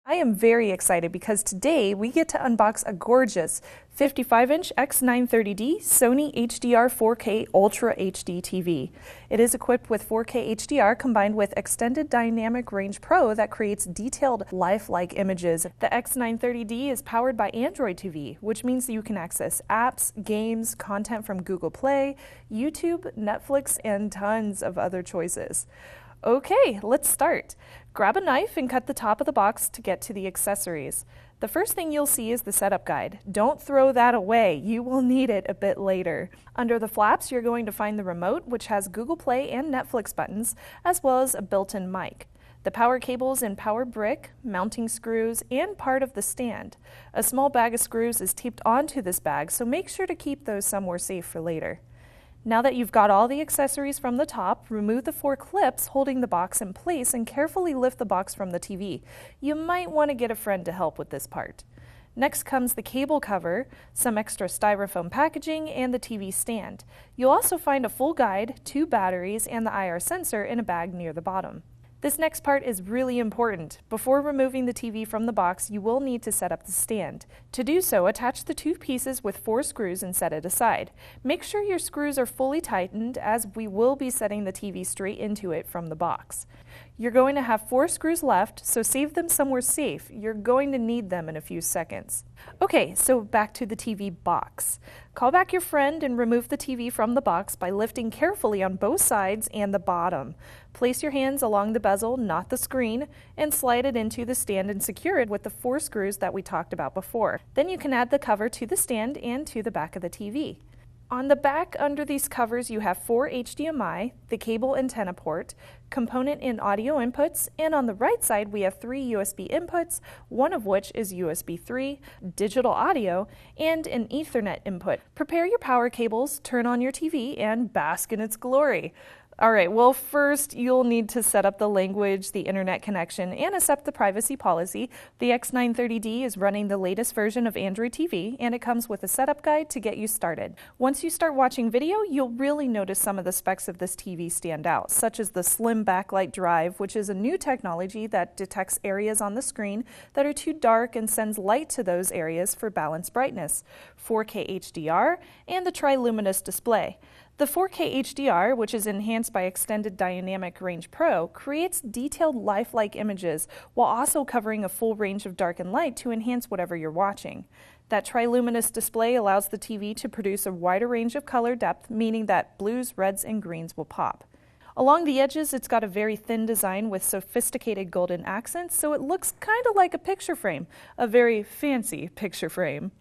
I am very excited because today we get to unbox a gorgeous 55-inch X930D Sony HDR 4K Ultra HD TV. It is equipped with 4K HDR combined with Extended Dynamic Range Pro that creates detailed, lifelike images. The X930D is powered by Android TV, which means that you can access apps, games, content from Google Play, YouTube, Netflix, and tons of other choices. Okay, let's start. Grab a knife and cut the top of the box to get to the accessories. The first thing you'll see is the setup guide. Don't throw that away. You will need it a bit later. Under the flaps, you're going to find the remote, which has Google Play and Netflix buttons, as well as a built-in mic. The power cables and power brick, mounting screws, and part of the stand. A small bag of screws is taped onto this bag, so make sure to keep those somewhere safe for later. Now that you've got all the accessories from the top, remove the 4 clips holding the box in place and carefully lift the box from the TV. You might want to get a friend to help with this part. Next comes the cable cover, some extra styrofoam packaging, and the TV stand. You'll also find a full guide, 2 batteries, and the IR sensor in a bag near the bottom. This next part is really important. Before removing the TV from the box, you will need to set up the stand. To do so, attach the 2 pieces with 4 screws and set it aside. Make sure your screws are fully tightened, as we will be setting the TV straight into it from the box. You're going to have 4 screws left, so save them somewhere safe. You're going to need them in a few seconds. Okay, so back to the TV box. Call back your friend and remove the TV from the box by lifting carefully on both sides and the bottom. Place your hands along the bezel, not the screen, and slide it into the stand and secure it with the 4 screws that we talked about before. Then you can add the cover to the stand and to the back of the TV. On the back under these covers you have 4 HDMI, the cable antenna port, component and audio inputs, and on the right side we have 3 USB inputs, one of which is USB 3, digital audio, and an Ethernet input. Prepare your power cables, turn on your TV, and bask in its glory. Alright, well first you'll need to set up the language, the internet connection, and accept the privacy policy. The X930D is running the latest version of Android TV, and it comes with a setup guide to get you started. Once you start watching video, you'll really notice some of the specs of this TV stand out, such as the slim backlight drive, which is a new technology that detects areas on the screen that are too dark and sends light to those areas for balanced brightness, 4K HDR, and the triluminous display. The 4K HDR, which is enhanced by Extended Dynamic Range Pro, creates detailed lifelike images while also covering a full range of dark and light to enhance whatever you're watching. That triluminous display allows the TV to produce a wider range of color depth, meaning that blues, reds, and greens will pop. Along the edges, it's got a very thin design with sophisticated golden accents, so it looks kind of like a picture frame, a very fancy picture frame.